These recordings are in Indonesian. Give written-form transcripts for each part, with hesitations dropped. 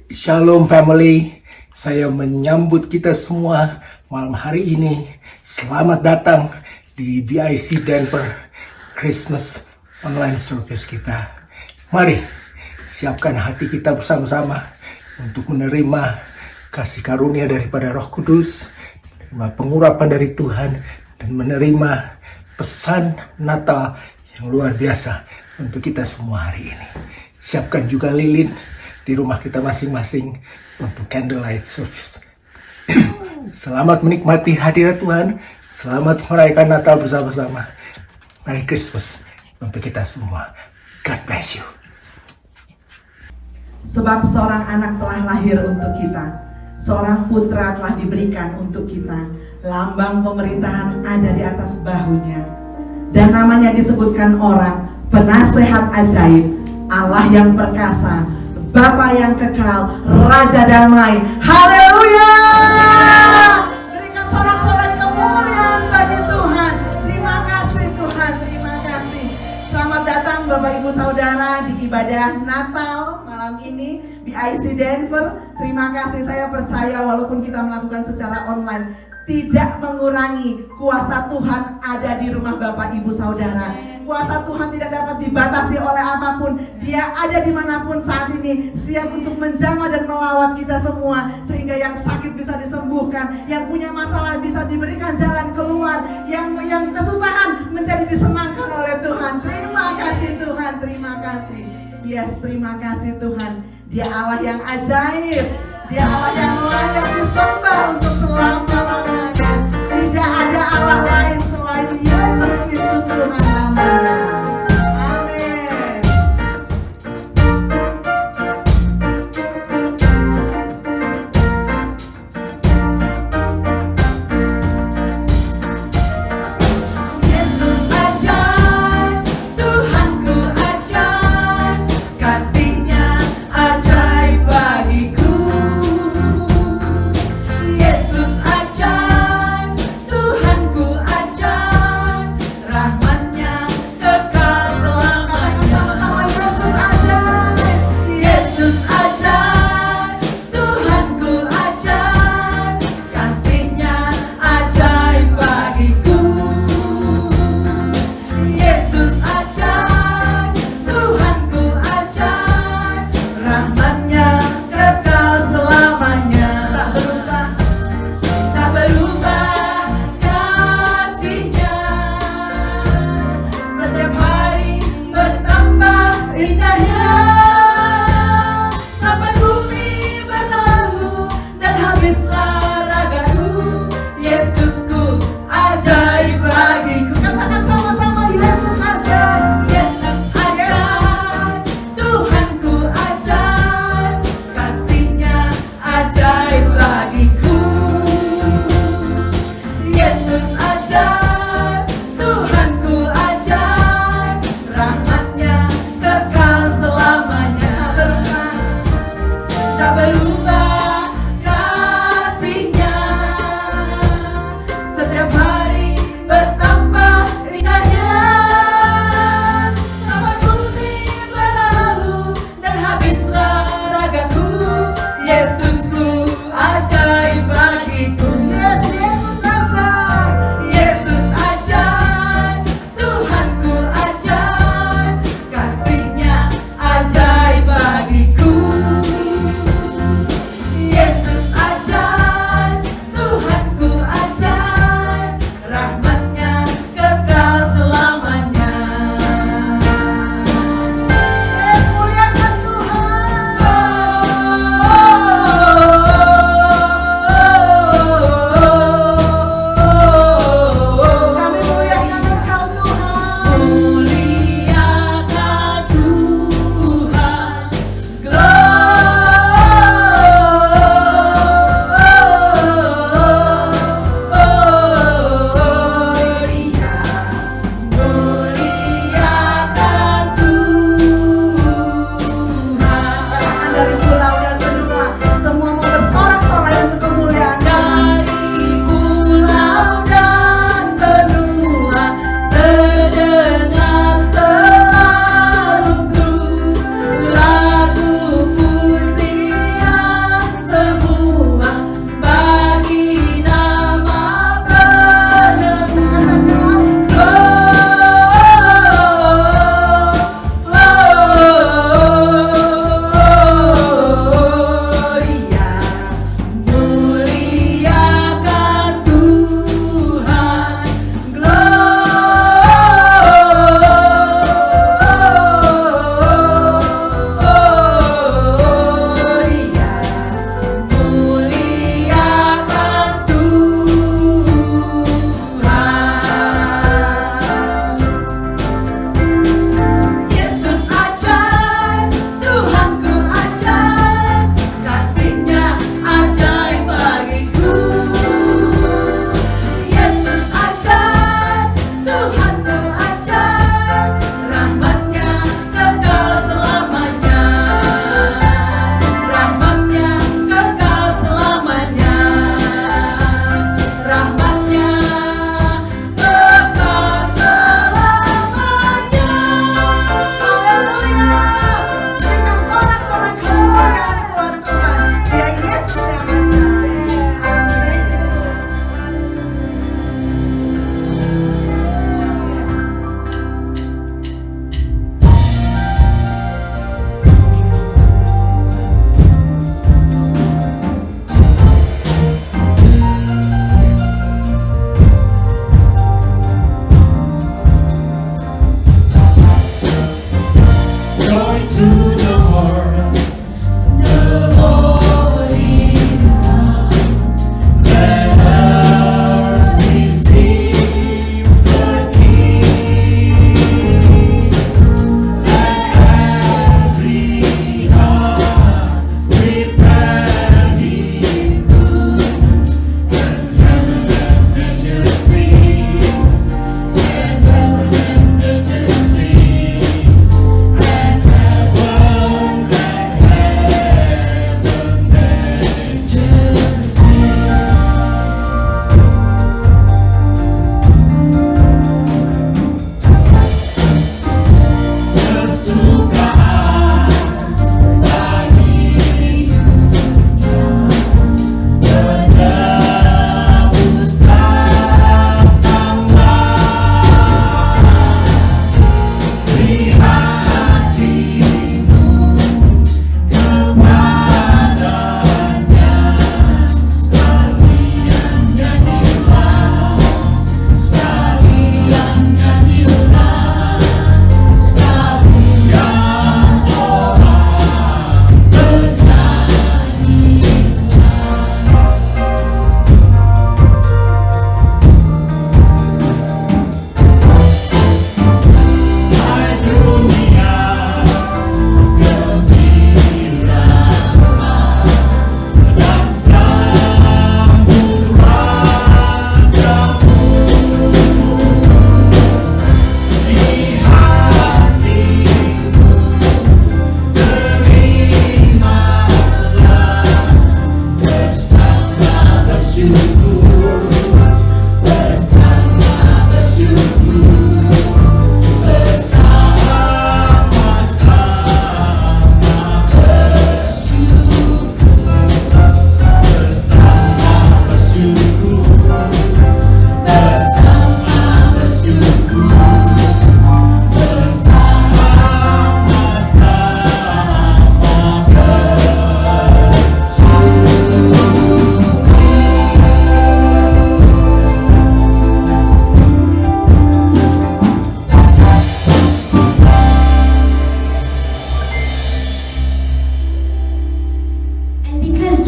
Shalom family, saya menyambut kita semua malam hari ini. Selamat datang di BIC Denver Christmas online service kita. Mari siapkan hati kita bersama-sama untuk menerima kasih karunia daripada Roh Kudus, menerima pengurapan dari Tuhan, dan menerima pesan Natal yang luar biasa untuk kita semua hari ini. Siapkan juga lilin di rumah kita masing-masing untuk candlelight service. Selamat menikmati hadirat Tuhan. Selamat merayakan Natal bersama-sama. Merry Christmas untuk kita semua. God bless you. Sebab seorang anak telah lahir untuk kita, seorang putra telah diberikan untuk kita. Lambang pemerintahan ada di atas bahunya, dan namanya disebutkan orang Penasehat Ajaib, Allah yang perkasa, Bapa yang kekal, Raja damai. Haleluya! Berikan sorak-sorai kemuliaan bagi Tuhan. Terima kasih Tuhan, terima kasih. Selamat datang Bapak Ibu Saudara di ibadah Natal malam ini BIC Denver. Terima kasih, saya percaya walaupun kita melakukan secara online, tidak mengurangi kuasa Tuhan ada di rumah Bapak Ibu Saudara. Kuasa Tuhan tidak dapat dibatasi oleh apapun. Dia ada dimanapun saat ini, siap untuk menjamah dan melawat kita semua, sehingga yang sakit bisa disembuhkan, yang punya masalah bisa diberikan jalan keluar, yang kesusahan menjadi disenangkan oleh Tuhan. Terima kasih Tuhan, terima kasih. Yes, terima kasih Tuhan. Dia Allah yang ajaib, Dia Allah yang layak disembah untuk selama-lamanya. Tidak ada Allah lain selain Yesus Kristus Tuhan namanya. Amin. Yesus ajaib, Tuhanku ajaib, kasih-Nya ajaib bagiku. Yesus ajaib, Tuhanku ajaib.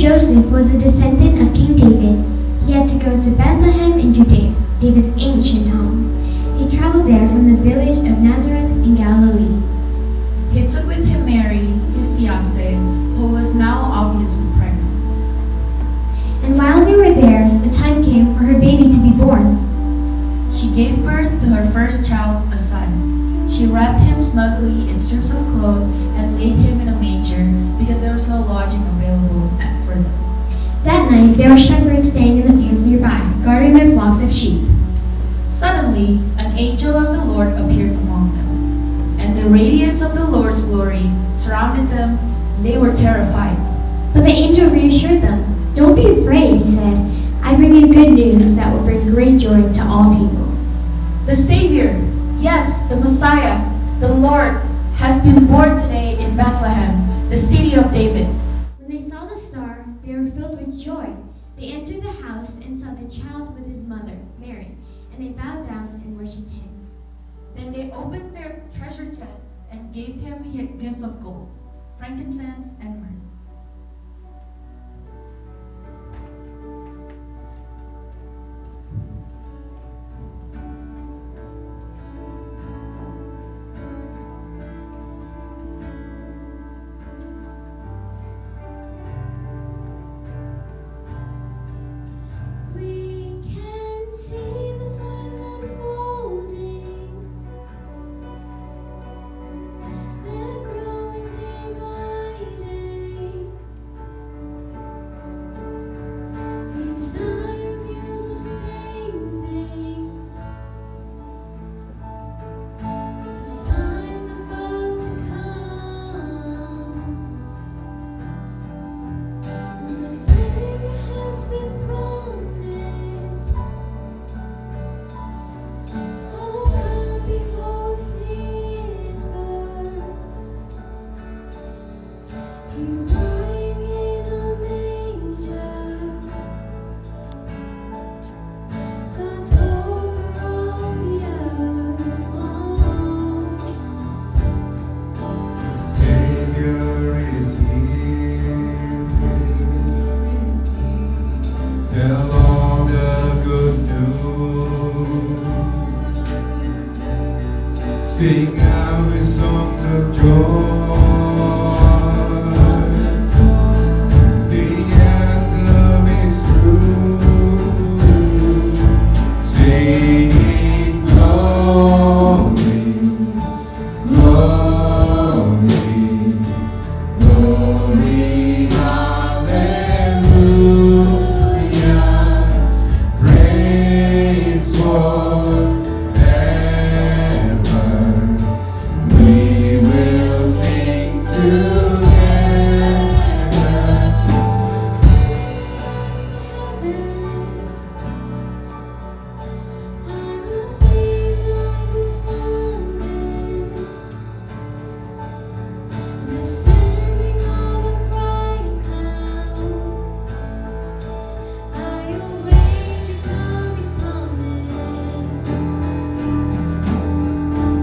Joseph was a descendant of King David, he had to go to Bethlehem in Judea, David's ancient home. He traveled there from the village of Nazareth in Galilee. He took with him Mary, his fiancée, who was now obviously pregnant. And while they were there, the time came for her baby to be born. She gave birth to her first child, a son. She wrapped him snugly in strips of cloth and laid him in a manger because there was no lodging available for them. That night, there were shepherds staying in the fields nearby, guarding their flocks of sheep. Suddenly, an angel of the Lord appeared among them, and the radiance of the Lord's glory surrounded them, and they were terrified. But the angel reassured them. Don't be afraid, he said. I bring you good news that will bring great joy to all people. The Savior, yes, the Messiah, the Lord, has been born today in Bethlehem, the city of David. When they saw the star, they were filled with joy. They entered the house and saw the child with his mother, Mary, and they bowed down and worshipped him. Then they opened their treasure chests and gave him gifts of gold, frankincense, and myrrh. We can see the signs unfolding. They're growing day by day. Each sign reveals the same thing. The time's about to come. The Savior has been promised. Oh, come behold His birth. He's lying in a manger. God's over all the earth. Savior is here. Tell all the good news. Sing out with songs of joy. The anthem is true. Singing glory, glory, glory, hallelujah. Praise forever. We will sing together.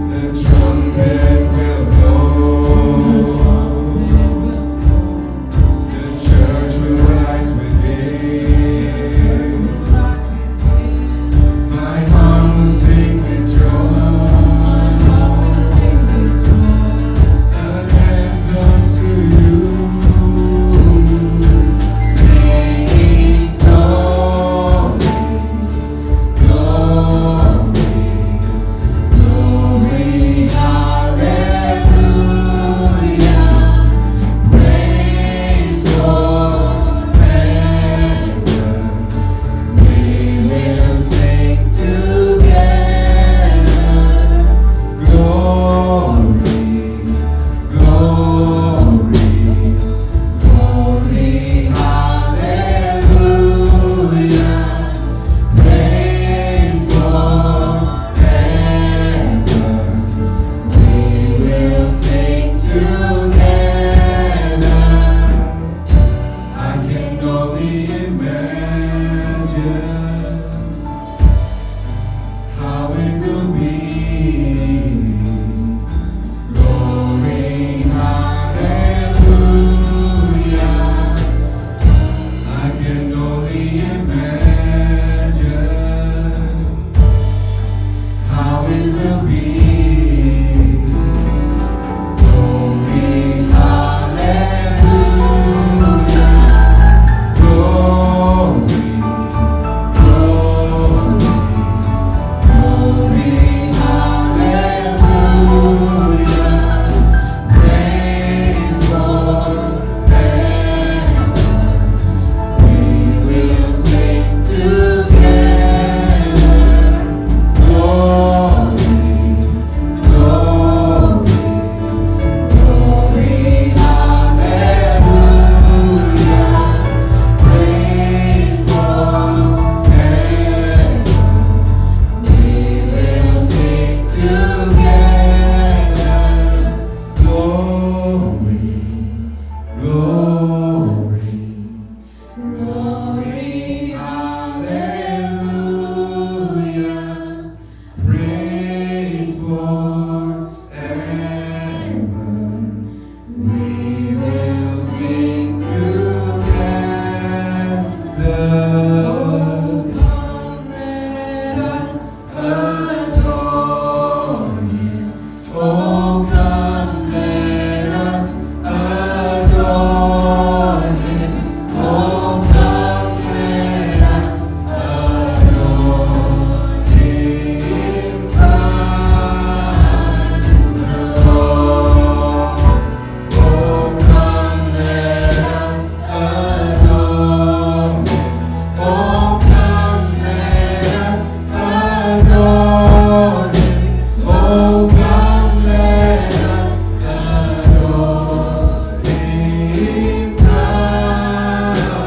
The trumpet will blow. The church will rise within. My heart will sing with joy. An anthem to you. Singing glory, glory, glory, hallelujah. Praise forever. We will sing together. Glory, glory, glory, hallelujah. Praise forever. We will sing together. I can only imagine how it will be. Glory, hallelujah. Oh, come let us adore Him, Christ the Lord. Oh, come let us adore Him. Oh, come let us adore Him. Oh, come let us adore Him, Christ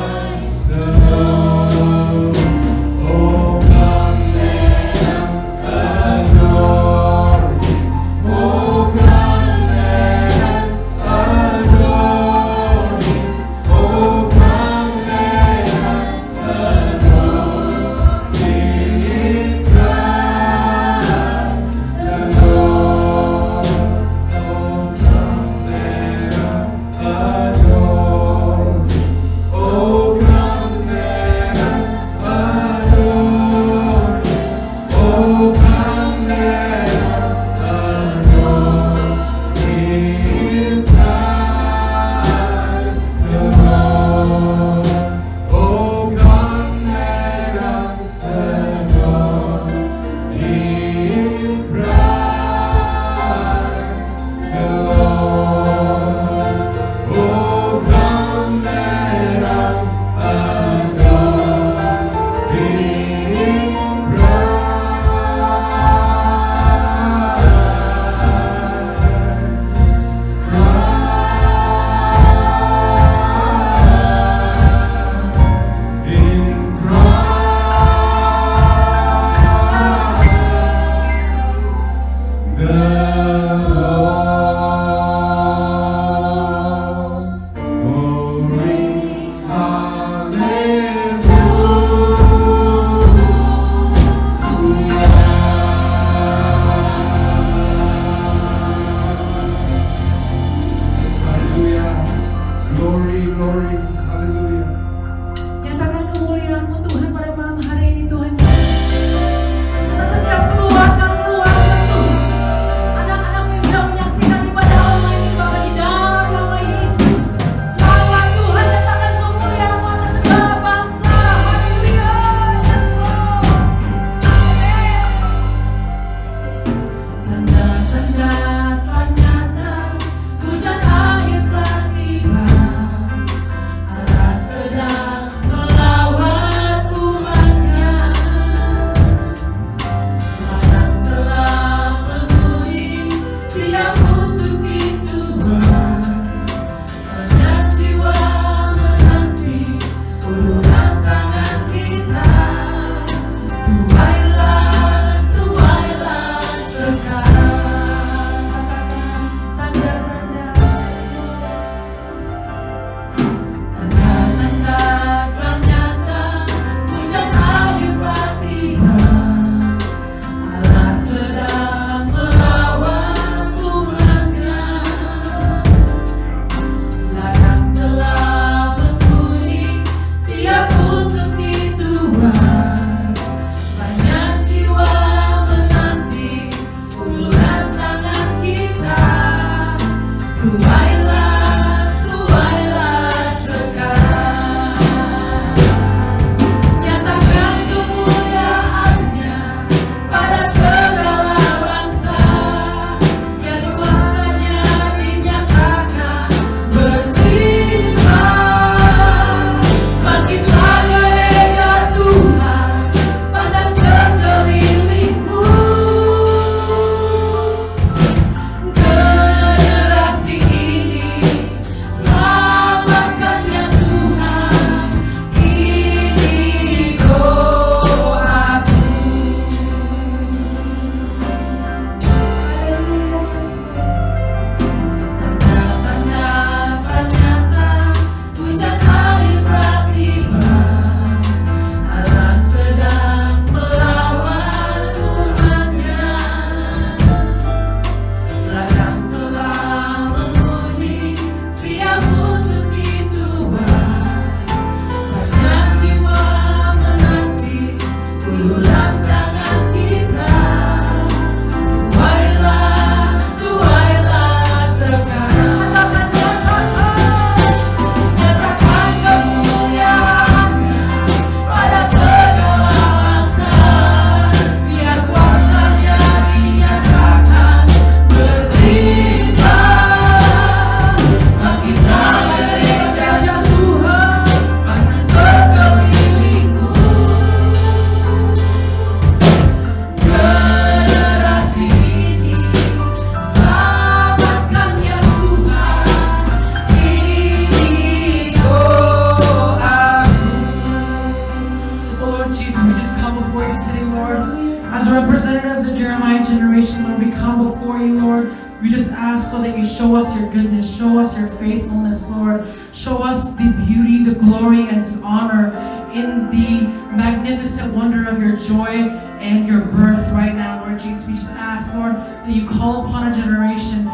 ask, Lord, that you show us your goodness, show us your faithfulness, Lord. Show us the beauty, the glory, and the honor in the magnificent wonder of your joy and your birth right now, Lord Jesus. We just ask, Lord, that you call upon a generation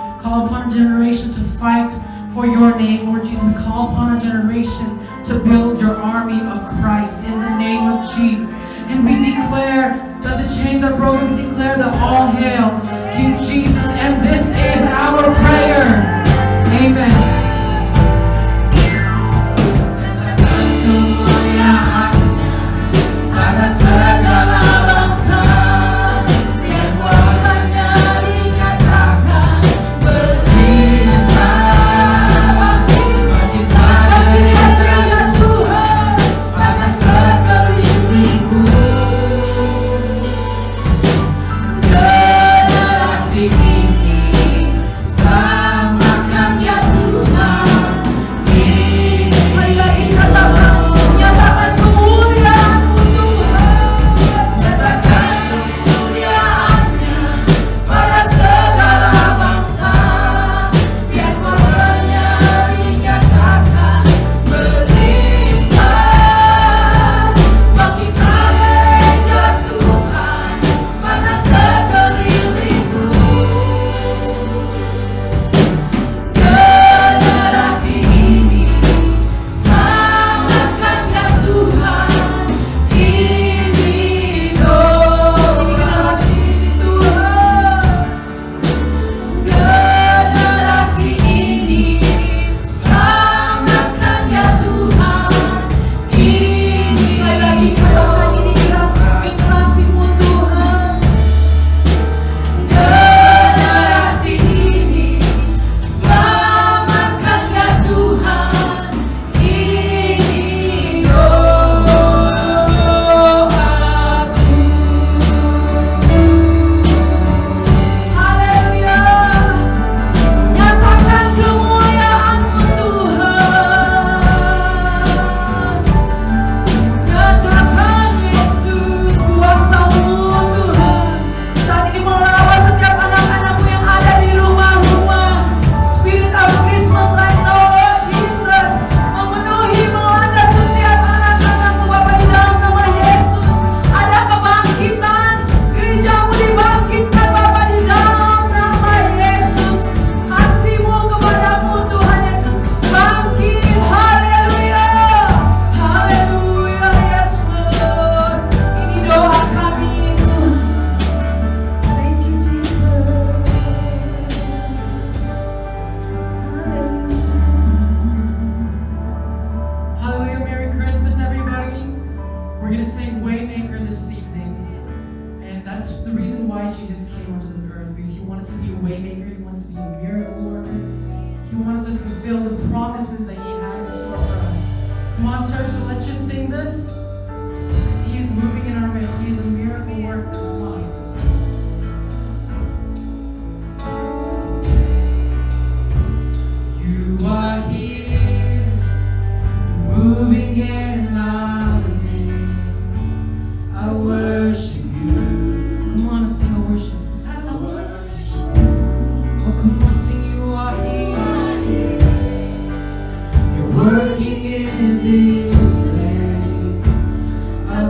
to fight for your name, Lord Jesus. We call upon a generation to build your army of Christ in the name of Jesus. And we declare that the chains are broken. We declare that all hail King Jesus. And this is our prayer. Amen.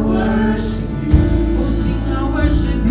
Worship you. Oh, sing our worship.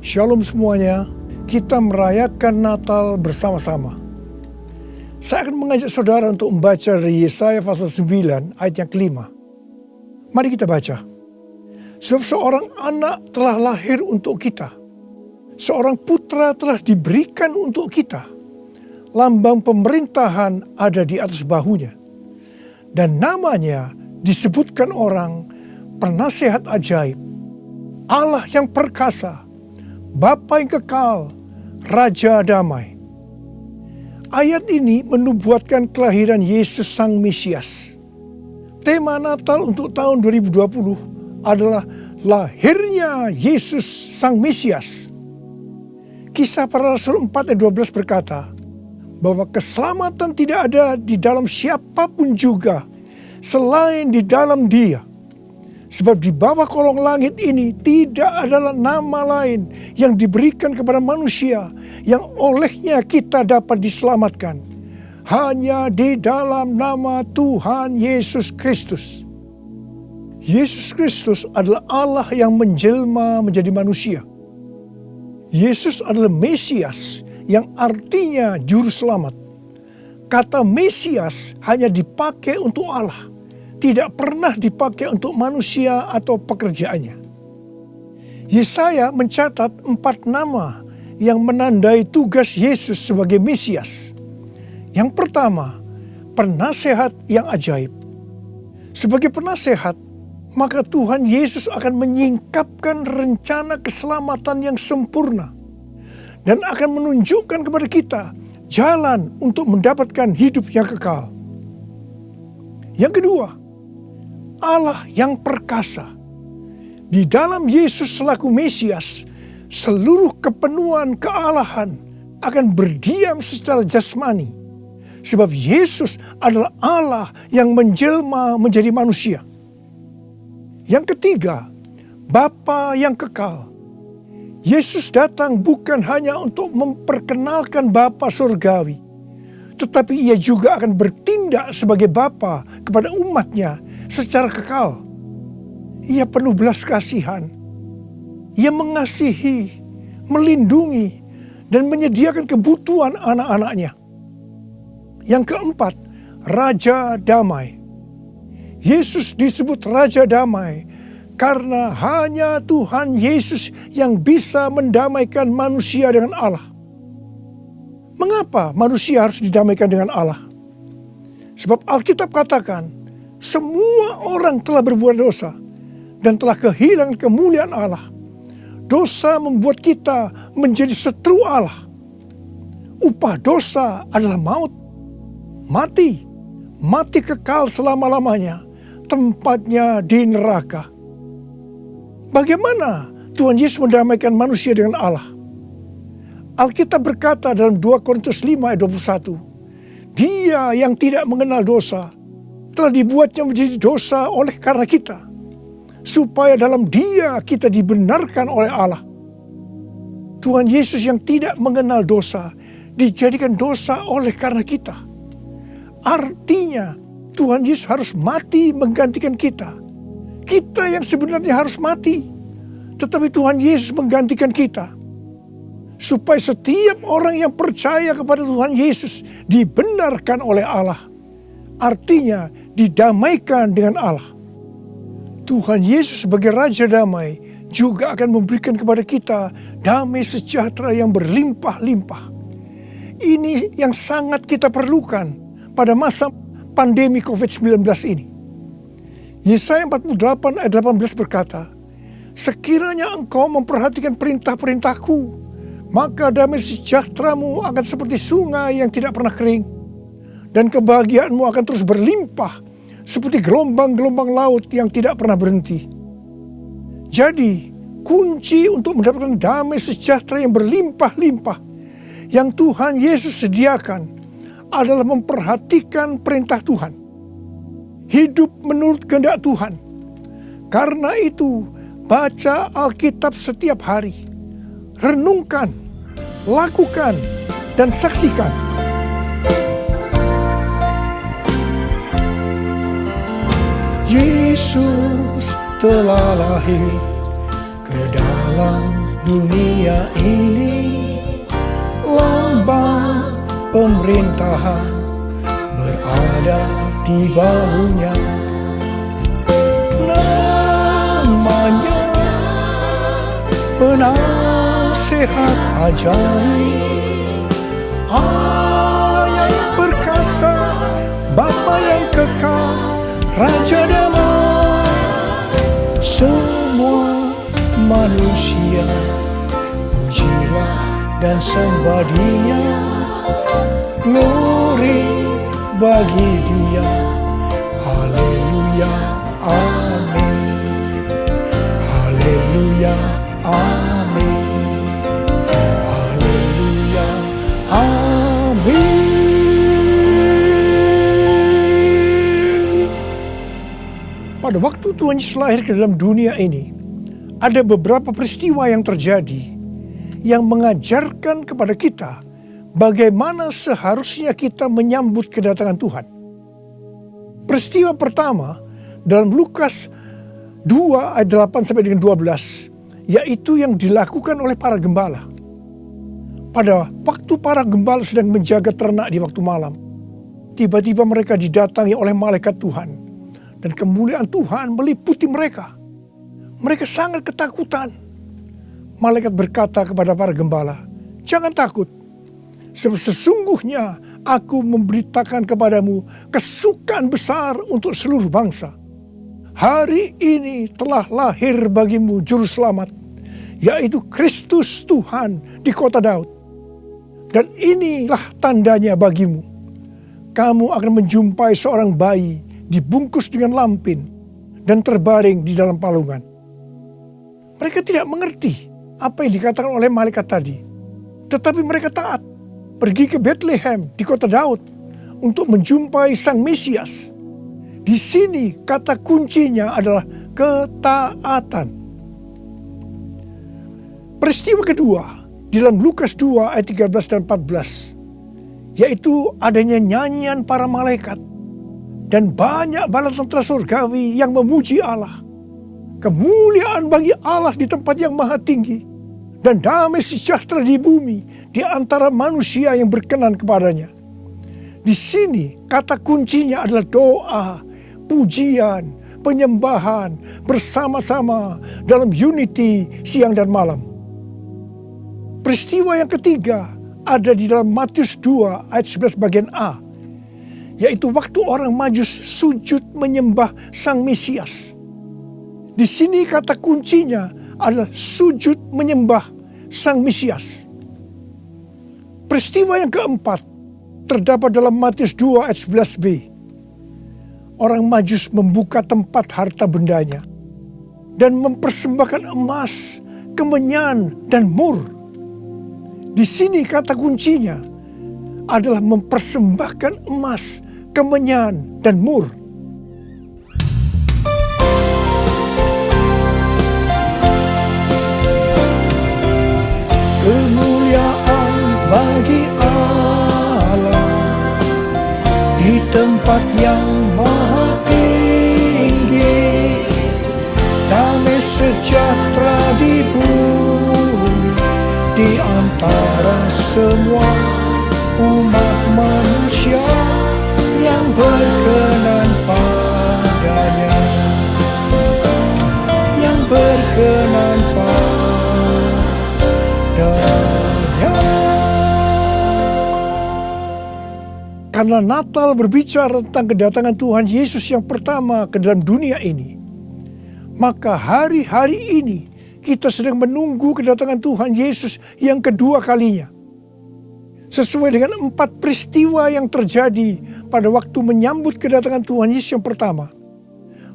Shalom semuanya, kita merayakan Natal bersama-sama. Saya akan mengajak saudara untuk membaca dari Yesaya pasal 9 ayat yang kelima. Mari kita baca. Sebab seorang anak telah lahir untuk kita. Seorang putra telah diberikan untuk kita. Lambang pemerintahan ada di atas bahunya. Dan namanya disebutkan orang Penasehat Ajaib, Allah yang perkasa, Bapa yang kekal, Raja Damai. Ayat ini menubuatkan kelahiran Yesus Sang Mesias. Tema Natal untuk tahun 2020 adalah lahirnya Yesus Sang Mesias. Kisah Para Rasul 4 ayat 12 berkata bahwa keselamatan tidak ada di dalam siapapun juga selain di dalam Dia. Sebab di bawah kolong langit ini tidak adalah nama lain yang diberikan kepada manusia yang olehnya kita dapat diselamatkan. Hanya di dalam nama Tuhan Yesus Kristus. Yesus Kristus adalah Allah yang menjelma menjadi manusia. Yesus adalah Mesias yang artinya juru selamat. Kata Mesias hanya dipakai untuk Allah, tidak pernah dipakai untuk manusia atau pekerjaannya. Yesaya mencatat 4 nama yang menandai tugas Yesus sebagai Mesias. Yang pertama, penasehat yang ajaib. Sebagai penasehat, maka Tuhan Yesus akan menyingkapkan rencana keselamatan yang sempurna dan akan menunjukkan kepada kita jalan untuk mendapatkan hidup yang kekal. Yang kedua, Allah yang perkasa. Di dalam Yesus selaku Mesias, seluruh kepenuhan kealahan akan berdiam secara jasmani. Sebab Yesus adalah Allah yang menjelma menjadi manusia. Yang ketiga, Bapa yang kekal. Yesus datang bukan hanya untuk memperkenalkan Bapa surgawi, tetapi ia juga akan bertindak sebagai Bapa kepada umatnya secara kekal. Ia penuh belas kasihan. Ia mengasihi, melindungi, dan menyediakan kebutuhan anak-anaknya. Yang keempat, Raja Damai. Yesus disebut Raja Damai karena hanya Tuhan Yesus yang bisa mendamaikan manusia dengan Allah. Mengapa manusia harus didamaikan dengan Allah? Sebab Alkitab katakan, semua orang telah berbuat dosa dan telah kehilangan kemuliaan Allah. Dosa membuat kita menjadi setru Allah. Upah dosa adalah maut, mati kekal selama-lamanya, tempatnya di neraka. Bagaimana Tuhan Yesus mendamaikan manusia dengan Allah? Alkitab berkata dalam 2 Korintus 5 ayat 21, Dia yang tidak mengenal dosa telah dibuatnya menjadi dosa oleh karena kita, supaya dalam Dia kita dibenarkan oleh Allah. Tuhan Yesus yang tidak mengenal dosa dijadikan dosa oleh karena kita. Artinya Tuhan Yesus harus mati menggantikan kita. Kita yang sebenarnya harus mati, tetapi Tuhan Yesus menggantikan kita. Supaya setiap orang yang percaya kepada Tuhan Yesus dibenarkan oleh Allah. Artinya didamaikan dengan Allah. Tuhan Yesus sebagai Raja Damai juga akan memberikan kepada kita damai sejahtera yang berlimpah-limpah. Ini yang sangat kita perlukan pada masa pandemi COVID-19 ini. Yesaya 48 ayat 18 berkata, Sekiranya engkau memperhatikan perintah-perintahku, maka damai sejahteramu akan seperti sungai yang tidak pernah kering. Dan kebahagiaanmu akan terus berlimpah seperti gelombang-gelombang laut yang tidak pernah berhenti. Jadi, kunci untuk mendapatkan damai sejahtera yang berlimpah-limpah yang Tuhan Yesus sediakan adalah memperhatikan perintah Tuhan. Hidup menurut kehendak Tuhan. Karena itu, baca Alkitab setiap hari. Renungkan, lakukan, dan saksikan. Yesus telah lahir ke dalam Dunia ini lambang pemerintahan berada di bahunya. Namanya penasehat ajaib, Allah yang perkasa, Bapa yang kekal, Raja damai. Semua manusia pujilah dan sembah Dia, glory bagi Dia. Haleluya, amin. Haleluya, amin. Haleluya, amin. Pada waktu Tuhan Yesus lahir ke dalam dunia ini, ada beberapa peristiwa yang terjadi yang mengajarkan kepada kita bagaimana seharusnya kita menyambut kedatangan Tuhan. Peristiwa pertama dalam Lukas 2 ayat 8 sampai dengan 12, yaitu yang dilakukan oleh para gembala. Pada waktu para gembala sedang menjaga ternak di waktu malam, tiba-tiba mereka didatangi oleh malaikat Tuhan, dan kemuliaan Tuhan meliputi mereka. Mereka sangat ketakutan. Malaikat berkata kepada para gembala, "Jangan takut, sebab sesungguhnya aku memberitakan kepadamu kesukaan besar untuk seluruh bangsa. Hari ini telah lahir bagimu juru selamat, yaitu Kristus Tuhan di kota Daud. Dan inilah tandanya bagimu. Kamu akan menjumpai seorang bayi dibungkus dengan lampin dan terbaring di dalam palungan." Mereka tidak mengerti apa yang dikatakan oleh malaikat tadi. Tetapi mereka taat, pergi ke Bethlehem di kota Daud untuk menjumpai Sang Mesias. Di sini kata kuncinya adalah ketaatan. Peristiwa kedua di dalam Lukas 2 ayat 13 dan 14, yaitu adanya nyanyian para malaikat dan banyak bala tentara surgawi yang memuji Allah. Kemuliaan bagi Allah di tempat yang maha tinggi, dan damai sejahtera di bumi di antara manusia yang berkenan kepadanya. Di sini kata kuncinya adalah doa, pujian, penyembahan bersama-sama dalam unity siang dan malam. Peristiwa yang ketiga ada di dalam Matius 2 ayat 11 bagian A, yaitu waktu orang Majus sujud menyembah Sang Mesias. Di sini kata kuncinya adalah sujud menyembah Sang Mesias. Peristiwa yang keempat terdapat dalam Matius 2 ayat 11b. Orang Majus membuka tempat harta bendanya dan mempersembahkan emas, kemenyan, dan mur. Di sini kata kuncinya adalah mempersembahkan emas, kemenyan, dan mur. Kemuliaan bagi Allah di tempat yang maha tinggi, damai sejahtera di bumi di antara semua umat manusia yang berkenan padanya, yang berkenan padanya. Karena Natal berbicara tentang kedatangan Tuhan Yesus yang pertama ke dalam dunia ini, maka hari-hari ini kita sedang menunggu kedatangan Tuhan Yesus yang kedua kalinya. Sesuai dengan 4 peristiwa yang terjadi pada waktu menyambut kedatangan Tuhan Yesus yang pertama,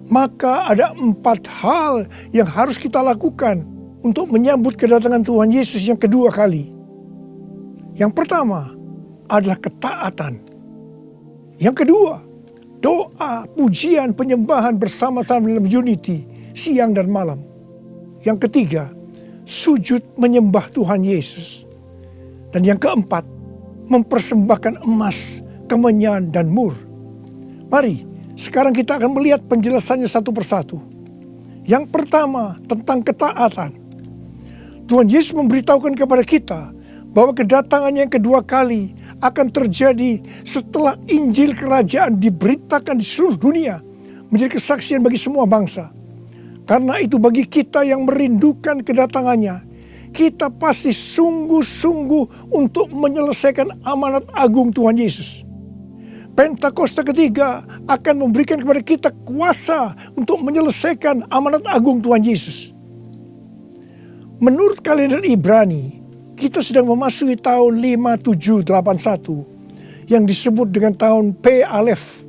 maka ada 4 hal yang harus kita lakukan untuk menyambut kedatangan Tuhan Yesus yang kedua kali. Yang pertama adalah ketaatan. Yang kedua, doa, pujian, penyembahan bersama-sama dalam unity siang dan malam. Yang ketiga, sujud menyembah Tuhan Yesus. Dan yang keempat, mempersembahkan emas, kemenyan, dan mur. Mari, sekarang kita akan melihat penjelasannya satu persatu. Yang pertama, tentang ketaatan. Tuhan Yesus memberitahukan kepada kita bahwa kedatangannya yang kedua kali akan terjadi setelah Injil Kerajaan diberitakan di seluruh dunia, menjadi kesaksian bagi semua bangsa. Karena itu bagi kita yang merindukan kedatangannya, kita pasti sungguh-sungguh untuk menyelesaikan amanat agung Tuhan Yesus. Pentakosta ketiga akan memberikan kepada kita kuasa untuk menyelesaikan amanat agung Tuhan Yesus. Menurut kalender Ibrani, kita sedang memasuki tahun 5781 yang disebut dengan tahun P Alef,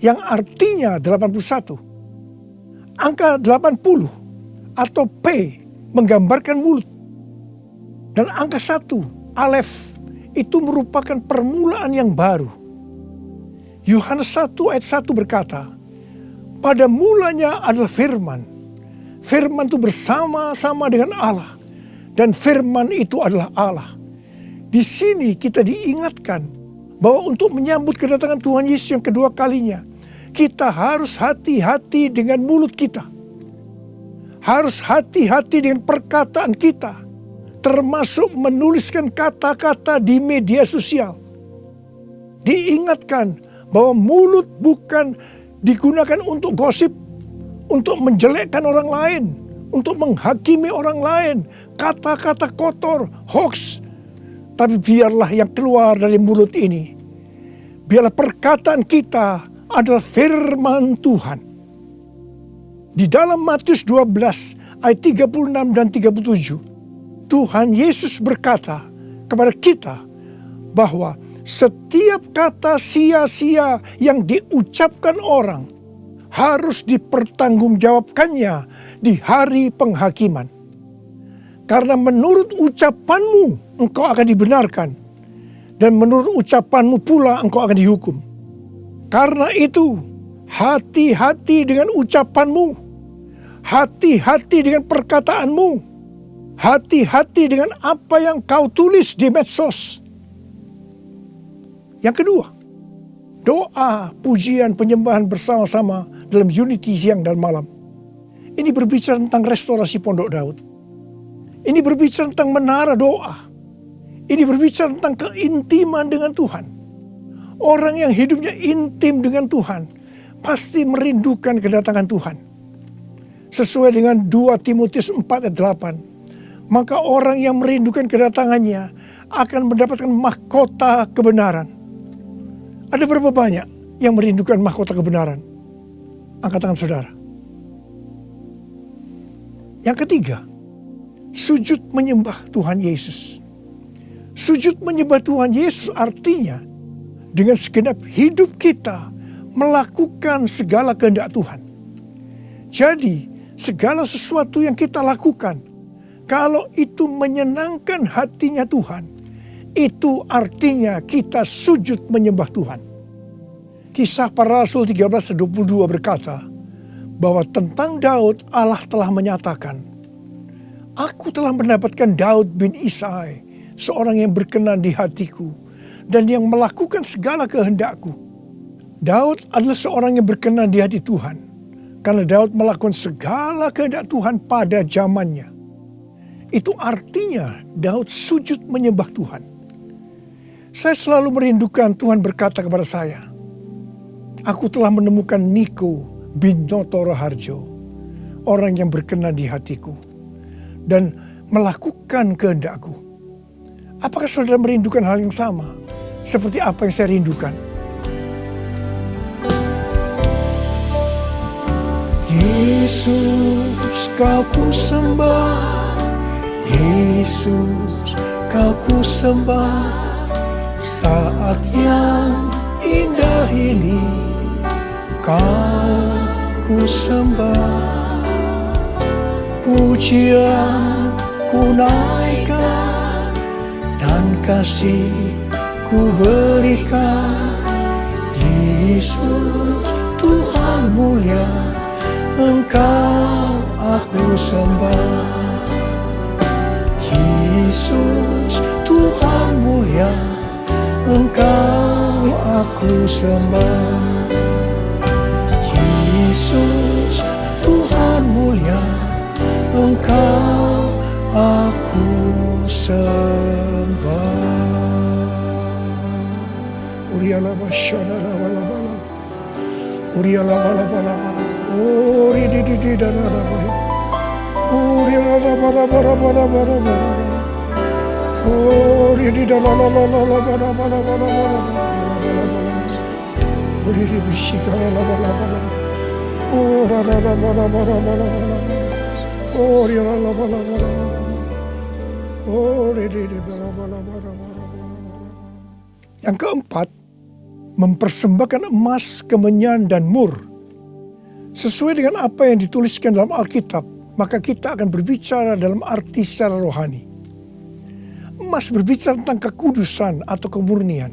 yang artinya 81. Angka 80 atau P menggambarkan mulut. Dan angka 1, Alef, itu merupakan permulaan yang baru. Yohanes 1 ayat 1 berkata, pada mulanya adalah firman. Firman itu bersama-sama dengan Allah. Dan firman itu adalah Allah. Di sini kita diingatkan bahwa untuk menyambut kedatangan Tuhan Yesus yang kedua kalinya, kita harus hati-hati dengan mulut kita. Harus hati-hati dengan perkataan kita, termasuk menuliskan kata-kata di media sosial. Diingatkan bahwa mulut bukan digunakan untuk gosip, untuk menjelekkan orang lain, untuk menghakimi orang lain, kata-kata kotor, hoax. Tapi biarlah yang keluar dari mulut ini, biarlah perkataan kita adalah firman Tuhan. Di dalam Matius 12 ayat 36 dan 37, Tuhan Yesus berkata kepada kita bahwa setiap kata sia-sia yang diucapkan orang harus dipertanggungjawabkannya di hari penghakiman. Karena menurut ucapanmu engkau akan dibenarkan, dan menurut ucapanmu pula engkau akan dihukum. Karena itu, hati-hati dengan ucapanmu, hati-hati dengan perkataanmu, hati-hati dengan apa yang kau tulis di medsos. Yang kedua, doa, pujian, penyembahan bersama-sama dalam unity siang dan malam. Ini berbicara tentang restorasi Pondok Daud. Ini berbicara tentang menara doa. Ini berbicara tentang keintiman dengan Tuhan. Orang yang hidupnya intim dengan Tuhan pasti merindukan kedatangan Tuhan. Sesuai dengan 2 Timotius 4 ayat 8. Maka orang yang merindukan kedatangannya akan mendapatkan mahkota kebenaran. Ada berapa banyak yang merindukan mahkota kebenaran? Angkat tangan saudara. Yang ketiga, sujud menyembah Tuhan Yesus. Sujud menyembah Tuhan Yesus artinya dengan segenap hidup kita melakukan segala kehendak Tuhan. Jadi segala sesuatu yang kita lakukan, kalau itu menyenangkan hatinya Tuhan, itu artinya kita sujud menyembah Tuhan. Kisah Para Rasul 13:22 berkata bahwa tentang Daud Allah telah menyatakan, aku telah mendapatkan Daud bin Isai, seorang yang berkenan di hatiku dan yang melakukan segala kehendakku. Daud adalah seorang yang berkenan di hati Tuhan karena Daud melakukan segala kehendak Tuhan pada zamannya. Itu artinya Daud sujud menyembah Tuhan. Saya selalu merindukan Tuhan berkata kepada saya, aku telah menemukan Niko bin Noto Raharjo, orang yang berkenan di hatiku dan melakukan kehendakku. Apakah saudara merindukan hal yang sama seperti apa yang saya rindukan? Yesus, kau ku sembah, Yesus, kau ku sembah. Saat yang indah ini kau ku sembah, pujian ku naikkan dan kasih ku berikan. Yesus, Tuhan mulia, Engkau aku sembah. Yesus, Tuhan mulia, Engkau aku sembah. Yesus, Tuhan mulia, Engkau aku ku sembah. Uriala basyana la bala bala. Uriala bala bala bala. Uri di dana la bala. Uriala bala bala bala bala bala. Uri di dana la la la la bala bala bala bala. Uri di bishikara la bala bala. Ora la la bala bala bala bala. Uri la la bala bala bala. Uri di bala bala bala bala. Yang keempat, mempersembahkan emas, kemenyan, dan mur. Sesuai dengan apa yang dituliskan dalam Alkitab, maka kita akan berbicara dalam arti secara rohani. Emas berbicara tentang kekudusan atau kemurnian.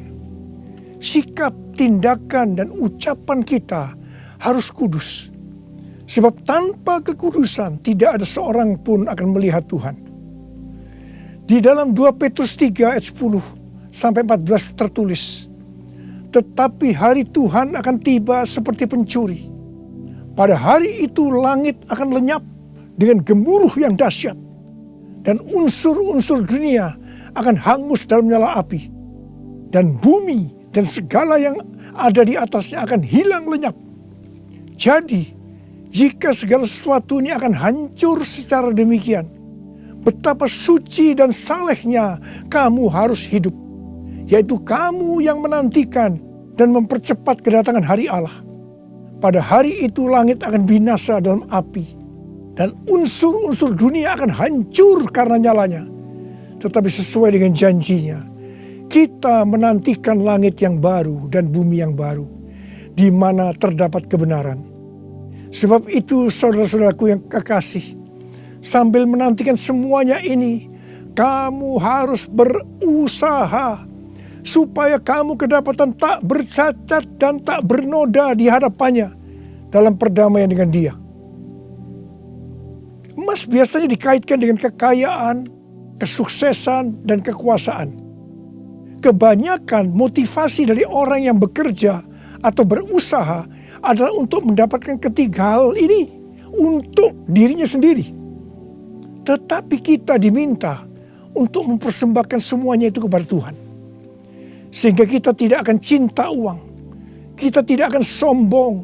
Sikap, tindakan, dan ucapan kita harus kudus. Sebab tanpa kekudusan tidak ada seorang pun akan melihat Tuhan. Di dalam 2 Petrus 3 ayat 10-14 tertulis, tetapi hari Tuhan akan tiba seperti pencuri. Pada hari itu langit akan lenyap dengan gemuruh yang dahsyat, dan unsur-unsur dunia akan hangus dalam nyala api, dan bumi dan segala yang ada di atasnya akan hilang lenyap. Jadi, jika segala sesuatu ini akan hancur secara demikian, betapa suci dan salehnya kamu harus hidup, yaitu kamu yang menantikan dan mempercepat kedatangan hari Allah. Pada hari itu langit akan binasa dalam api, dan unsur-unsur dunia akan hancur karena nyalanya. Tetapi sesuai dengan janjinya, kita menantikan langit yang baru dan bumi yang baru, di mana terdapat kebenaran. Sebab itu saudara-saudaraku yang kekasih, sambil menantikan semuanya ini, kamu harus berusaha supaya kamu kedapatan tak bercacat dan tak bernoda di hadapannya dalam perdamaian dengan Dia. Emas biasanya dikaitkan dengan kekayaan, kesuksesan, dan kekuasaan. Kebanyakan motivasi dari orang yang bekerja atau berusaha adalah untuk mendapatkan ketiga hal ini untuk dirinya sendiri. Tetapi kita diminta untuk mempersembahkan semuanya itu kepada Tuhan. Sehingga kita tidak akan cinta uang, kita tidak akan sombong,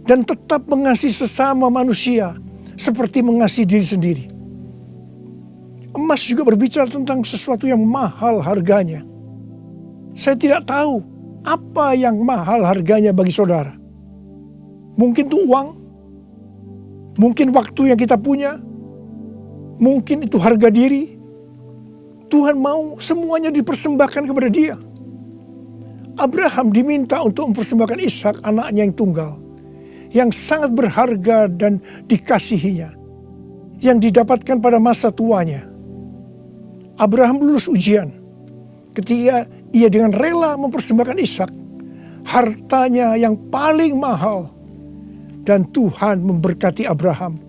dan tetap mengasihi sesama manusia seperti mengasihi diri sendiri. Emas juga berbicara tentang sesuatu yang mahal harganya. Saya tidak tahu apa yang mahal harganya bagi saudara. Mungkin itu uang, mungkin waktu yang kita punya, mungkin itu harga diri. Tuhan mau semuanya dipersembahkan kepada Dia. Abraham diminta untuk mempersembahkan Ishak, anaknya yang tunggal, yang sangat berharga dan dikasihinya, yang didapatkan pada masa tuanya. Abraham lulus ujian ketika ia dengan rela mempersembahkan Ishak, hartanya yang paling mahal, dan Tuhan memberkati Abraham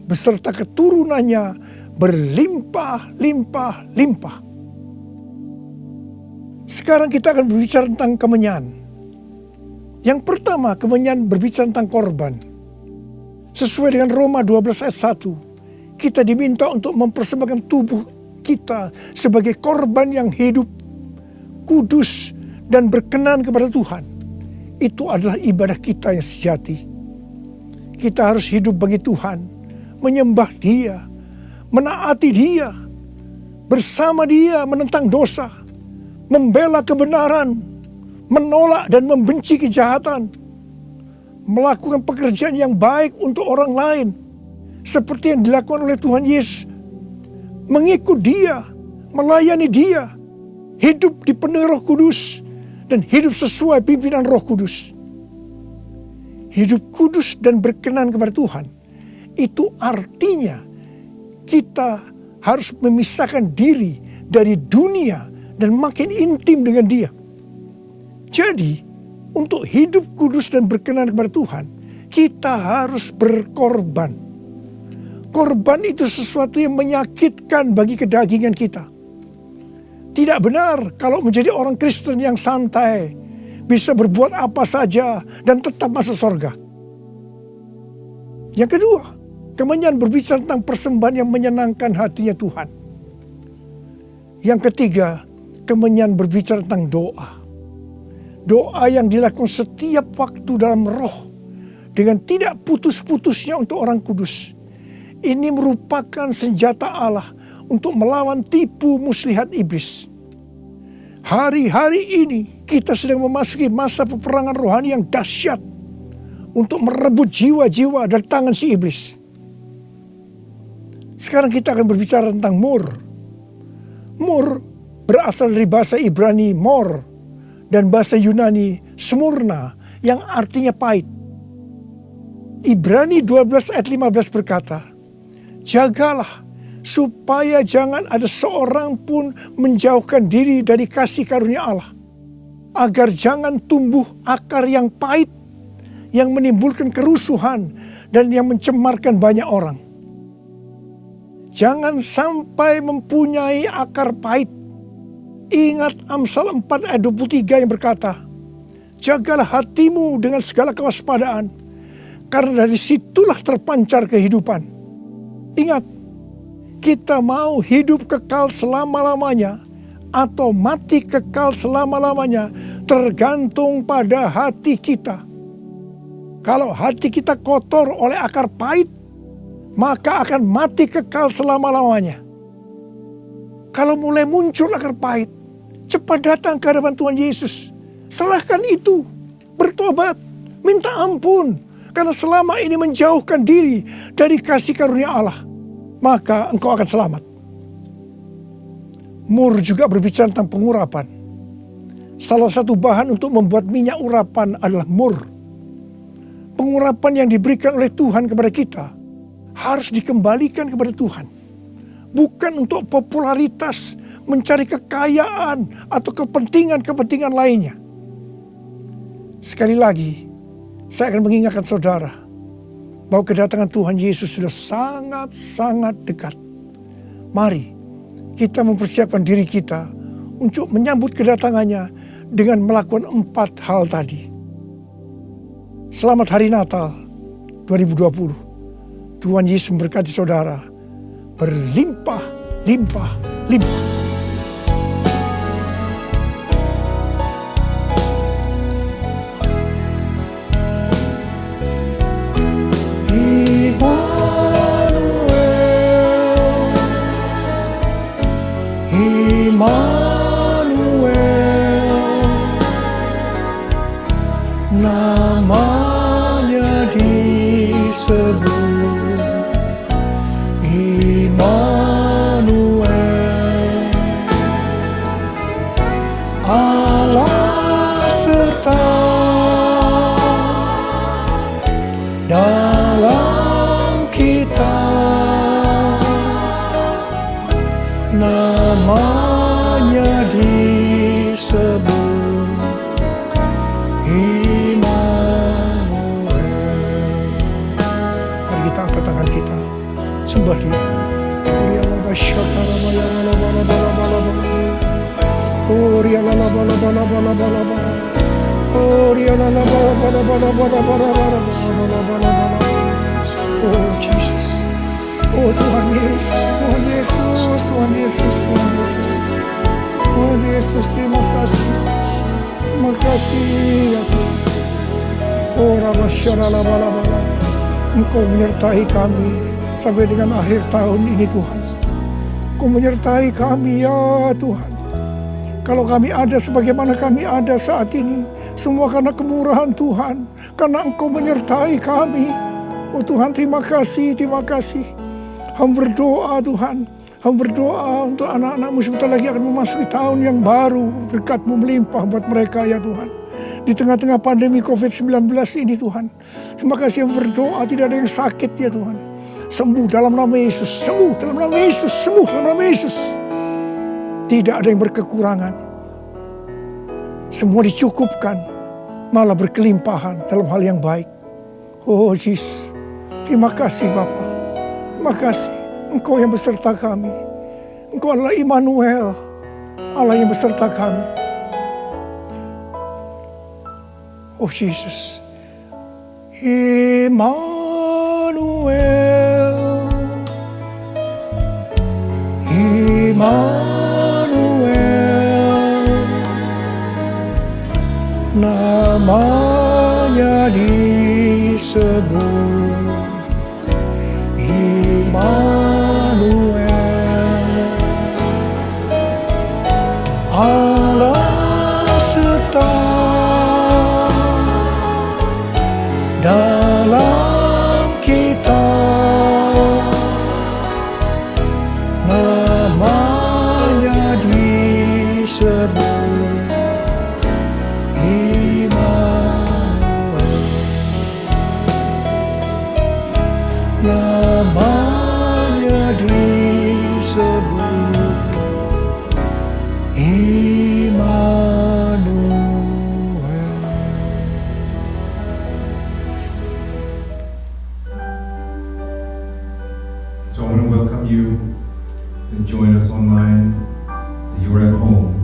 beserta keturunannya berlimpah-limpah-limpah. Sekarang kita akan berbicara tentang kemenyan. Yang pertama, kemenyan berbicara tentang korban. Sesuai dengan Roma 12 ayat 1, kita diminta untuk mempersembahkan tubuh kita sebagai korban yang hidup, kudus, dan berkenan kepada Tuhan. Itu adalah ibadah kita yang sejati. Kita harus hidup bagi Tuhan, menyembah Dia, menaati Dia, bersama Dia menentang dosa, membela kebenaran, menolak dan membenci kejahatan, melakukan pekerjaan yang baik untuk orang lain, seperti yang dilakukan oleh Tuhan Yesus, mengikut Dia, melayani Dia, hidup dipenuhi Roh Kudus, dan hidup sesuai pimpinan Roh Kudus. Hidup kudus dan berkenan kepada Tuhan, itu artinya kita harus memisahkan diri dari dunia dan makin intim dengan Dia. Jadi, untuk hidup kudus dan berkenan kepada Tuhan, kita harus berkorban. Korban itu sesuatu yang menyakitkan bagi kedagingan kita. Tidak benar kalau menjadi orang Kristen yang santai, bisa berbuat apa saja dan tetap masuk surga. Yang kedua, kemenyan berbicara tentang persembahan yang menyenangkan hatinya Tuhan. Yang ketiga, kemenyan berbicara tentang doa. Doa yang dilakukan setiap waktu dalam roh dengan tidak putus-putusnya untuk orang kudus. Ini merupakan senjata Allah untuk melawan tipu muslihat iblis. Hari-hari ini kita sedang memasuki masa peperangan rohani yang dahsyat untuk merebut jiwa-jiwa dari tangan si iblis. Sekarang kita akan berbicara tentang mur. Mur berasal dari bahasa Ibrani mor dan bahasa Yunani smurna yang artinya pahit. Ibrani 12 ayat 15 berkata, jagalah supaya jangan ada seorang pun menjauhkan diri dari kasih karunia Allah, agar jangan tumbuh akar yang pahit, yang menimbulkan kerusuhan dan yang mencemarkan banyak orang. Jangan sampai mempunyai akar pahit. Ingat Amsal 4 ayat 23 yang berkata, jagalah hatimu dengan segala kewaspadaan, karena dari situlah terpancar kehidupan. Ingat, kita mau hidup kekal selama-lamanya atau mati kekal selama-lamanya tergantung pada hati kita. Kalau hati kita kotor oleh akar pahit, maka akan mati kekal selama-lamanya. Kalau mulai muncul akar pahit, cepat datang ke hadapan Tuhan Yesus. Serahkan itu, bertobat, minta ampun. Karena selama ini menjauhkan diri dari kasih karunia Allah, maka engkau akan selamat. Mur juga berbicara tentang pengurapan. Salah satu bahan untuk membuat minyak urapan adalah mur. Pengurapan yang diberikan oleh Tuhan kepada kita harus dikembalikan kepada Tuhan. Bukan untuk popularitas, mencari kekayaan, atau kepentingan-kepentingan lainnya. Sekali lagi, saya akan mengingatkan saudara bahwa kedatangan Tuhan Yesus sudah sangat-sangat dekat. Mari kita mempersiapkan diri kita untuk menyambut kedatangannya dengan melakukan 4 hal tadi. Selamat Hari Natal 2020. Tuhan Yesus memberkati saudara berlimpah, limpah, limpah. Namanya disebut Immanuel, Allah serta dalam kita. Namanya disebut tangan kita, sembah Dia. Oh Jesus, oh Tuhan Yesus, Tuhan Yesus, Tuhan Yesus, Tuhan Yesus, Tuhan Yesus, terima kasih ya Tuhan. Oh Rabbasharalabala, Engkau menyertai kami sampai dengan akhir tahun ini Tuhan. Engkau menyertai kami ya Tuhan. Kalau kami ada sebagaimana kami ada saat ini, semua karena kemurahan Tuhan. Karena Engkau menyertai kami. Oh Tuhan, terima kasih, terima kasih. Hamba berdoa Tuhan. Hamba berdoa untuk anak-anak-Mu sebentar lagi akan memasuki tahun yang baru. Berkat-Mu melimpah buat mereka ya Tuhan. Di tengah-tengah pandemi COVID-19 ini Tuhan. Terima kasih yang berdoa tidak ada yang sakit ya Tuhan. Sembuh dalam nama Yesus. Sembuh dalam nama Yesus. Sembuh dalam nama Yesus. Tidak ada yang berkekurangan. Semua dicukupkan. Malah berkelimpahan dalam hal yang baik. Oh Jesus. Terima kasih Bapa. Terima kasih. Engkau yang beserta kami. Engkau adalah Immanuel. Allah yang beserta kami. Oh Jesus, Immanuel, Immanuel, namanya disebut Immanuel, Allah serta dalam kita, namanya disebut Immanuel, namanya disebut Immanuel. So I want to welcome you and join us online. You're at home.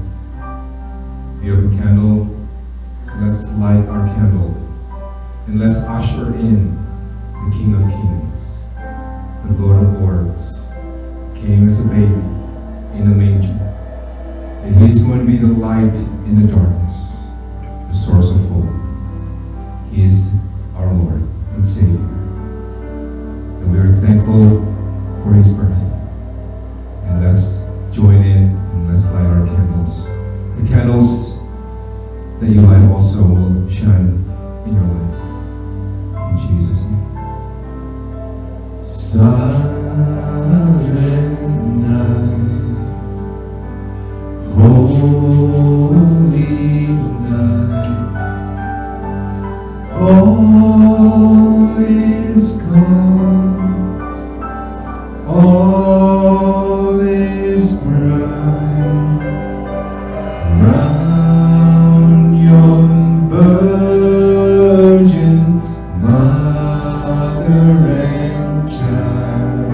You have a candle. So let's light our candle and let's usher in the King of Kings, the Lord of Lords, came as a baby in a manger. And He is going to be the light in the darkness, the source of hope. He is our Lord and Savior. And we are thankful for His birth. And let's join in and let's light our candles. The candles that you light also will shine in your life. In Jesus' name. Silent night, holy night, all is calm, all is bright, round yon virgin mother and child.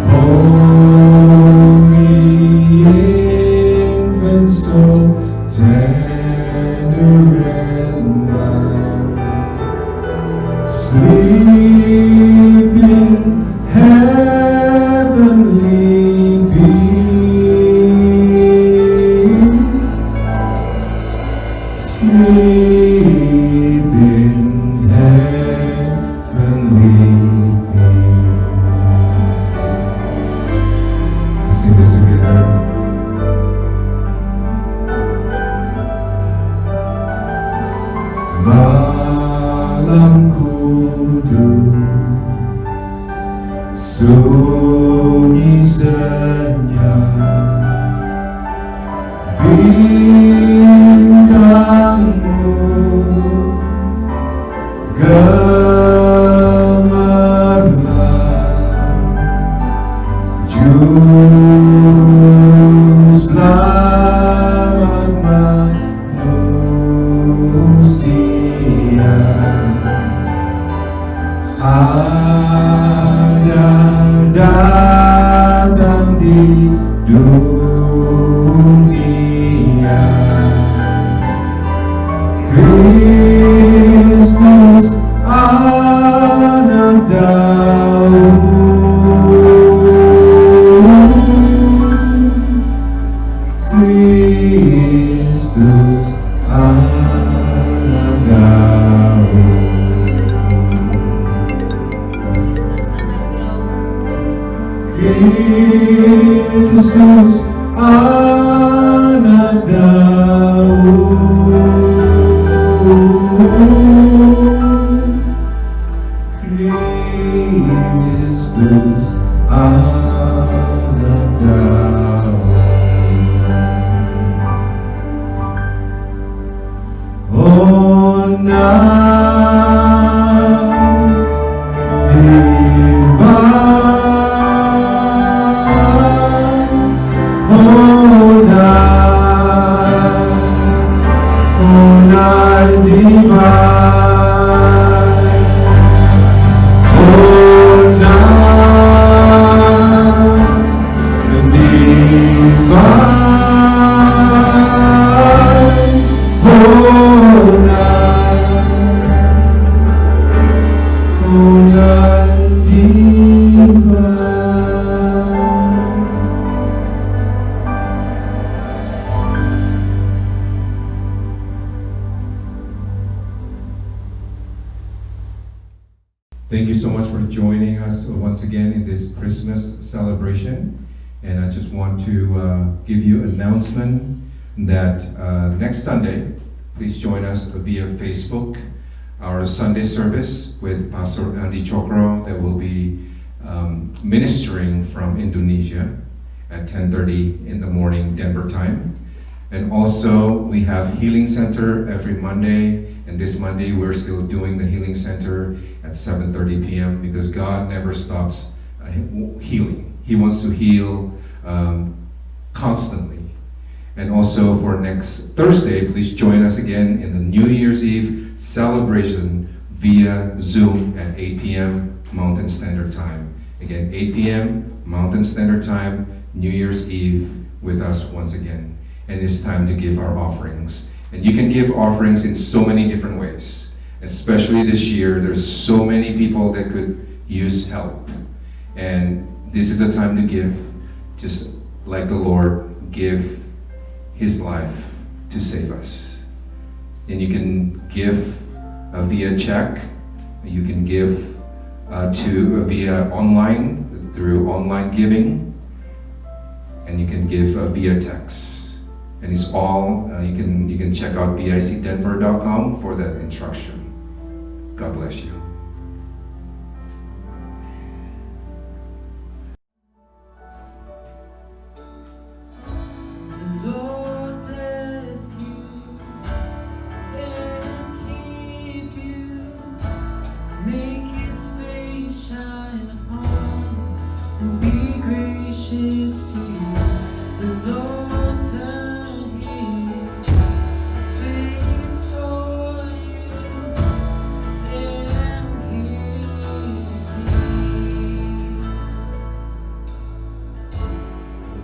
Holy infant, so tender and mild, sleep in heavenly peace, sleep in heavenly peace. Let's sing this together. Malam kudus, sunyi senyap, bintangmu gemerlap, juru selamat manusia, ada datang di dunia. Kristus anak Daud, Kristus anak Daud. Kristus anak Daud, Kristus anak Daud. Oh, now divine, thank you so much for joining us once again in this Christmas celebration. And I just want to give you an announcement that next Sunday, please join us via Facebook, our Sunday service with Pastor Andy Chokro that will be ministering from Indonesia at 10:30 in the morning Denver time. And also we have Healing Center every Monday, and this Monday we're still doing the Healing Center at 7:30 p.m. because God never stops healing. He wants to heal constantly. And also for next Thursday, please join us again in the New Year's Eve celebration via Zoom at 8 p.m. Mountain Standard Time. Again, 8 p.m. Mountain Standard Time, New Year's Eve with us once again. And it's time to give our offerings. And you can give offerings in so many different ways. Especially this year, there's so many people that could use help. And this is a time to give, just like the Lord give His life to save us. And you can give via check, you can give via online, through online giving, and you can give via text. And it's all, you can check out bicdenver.com for that instruction. God bless you. Lord bless you and keep you. Make His face shine upon you and be gracious to you. The Lord turn His face toward you and give you peace.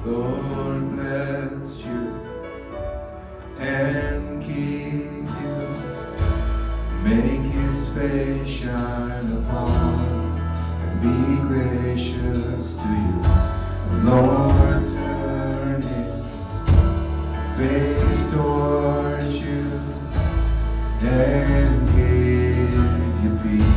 Lord bless you and keep you. Make His face shine upon you and be gracious to you. The Lord turn His face towards you and give you peace.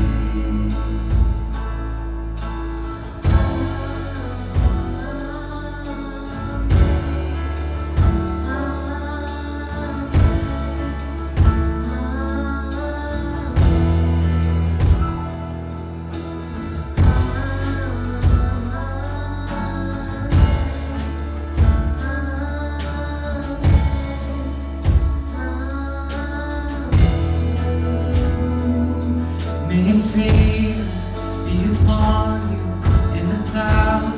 May His favor be upon you in 1,000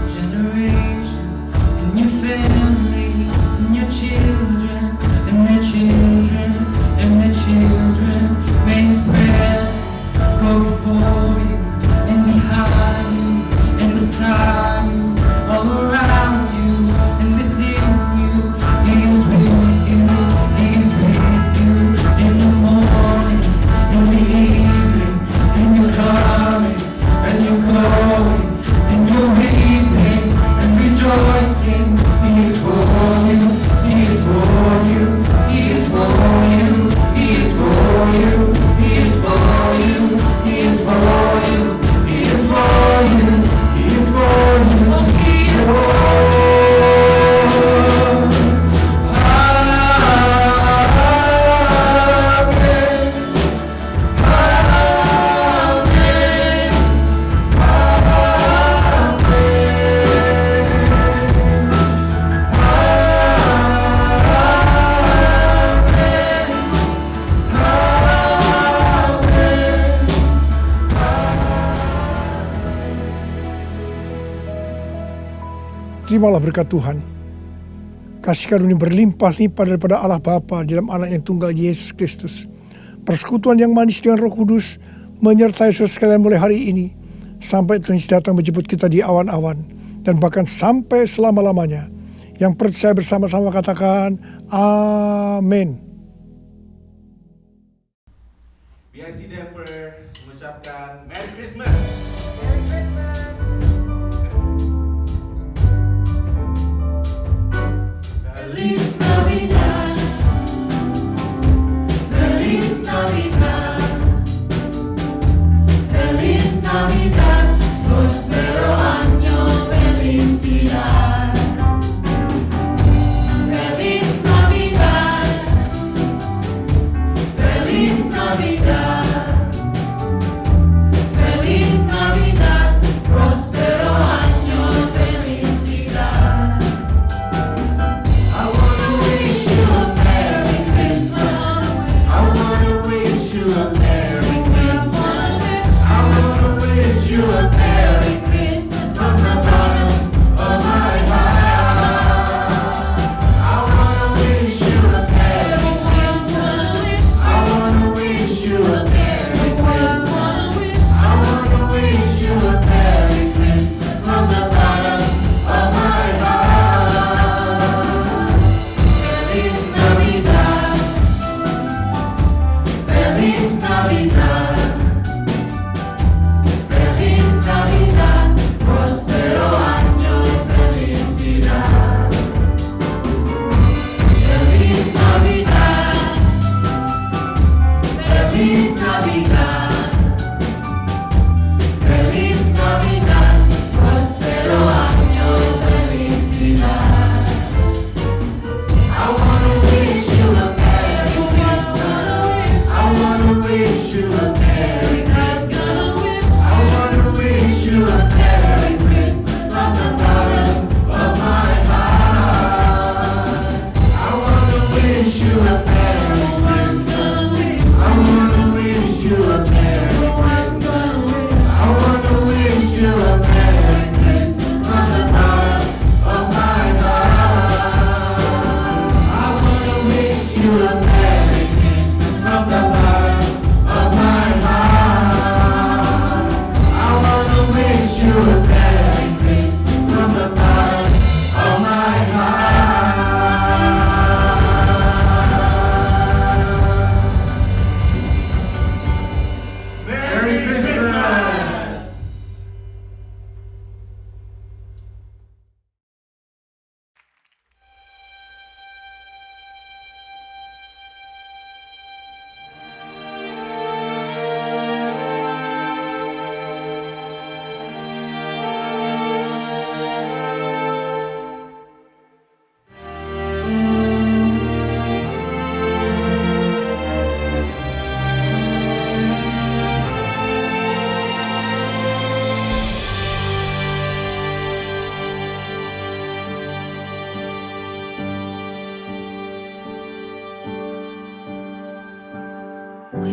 generations, and your family, and your children, and their children, and their children. May His presence go before you, and behind you, and beside you, all around you, and within you. He is with you, He is with you in the morning, in the evening, and you're coming, and you're going, and you're weeping, and rejoicing. He is for you, He is for you, He is for you, He is for you, He is for you, He is for you, He is for you, He is for you, He is for you. Terimalah berkat Tuhan. Kasih karunia berlimpah-limpah daripada Allah Bapa dalam anak yang tunggal Yesus Kristus. Persekutuan yang manis dengan Roh Kudus menyertai saudara sekalian mulai hari ini sampai Tuhan Yesus datang menjemput kita di awan-awan dan bahkan sampai selama-lamanya. Yang percaya bersama-sama katakan amin. BIC Denver mengucapkan Merry Christmas. Merry Christmas. Feliz Navidad. Feliz Navidad. Feliz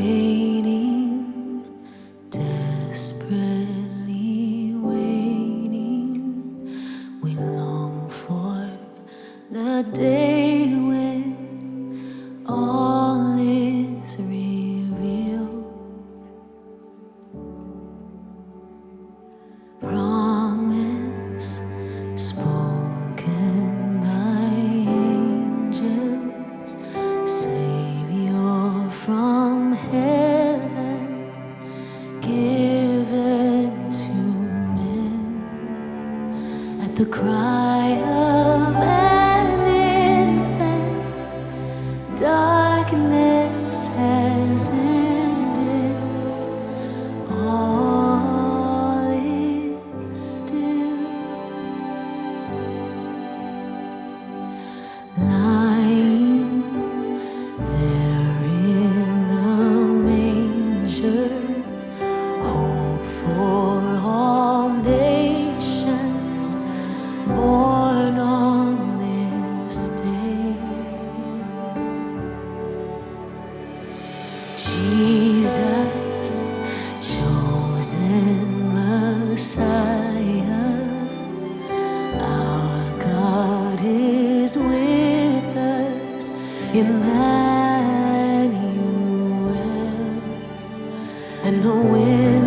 waiting, desperately waiting. We long for the day when all is revealed. Promise spoken by angels, Savior from heaven, given to men at the cry of an infant. Darkness has ended. All is still. Lying there in a manger, hope for all nations, born on this day. Jesus, chosen Messiah, our God is with us, Emmanuel, and the wind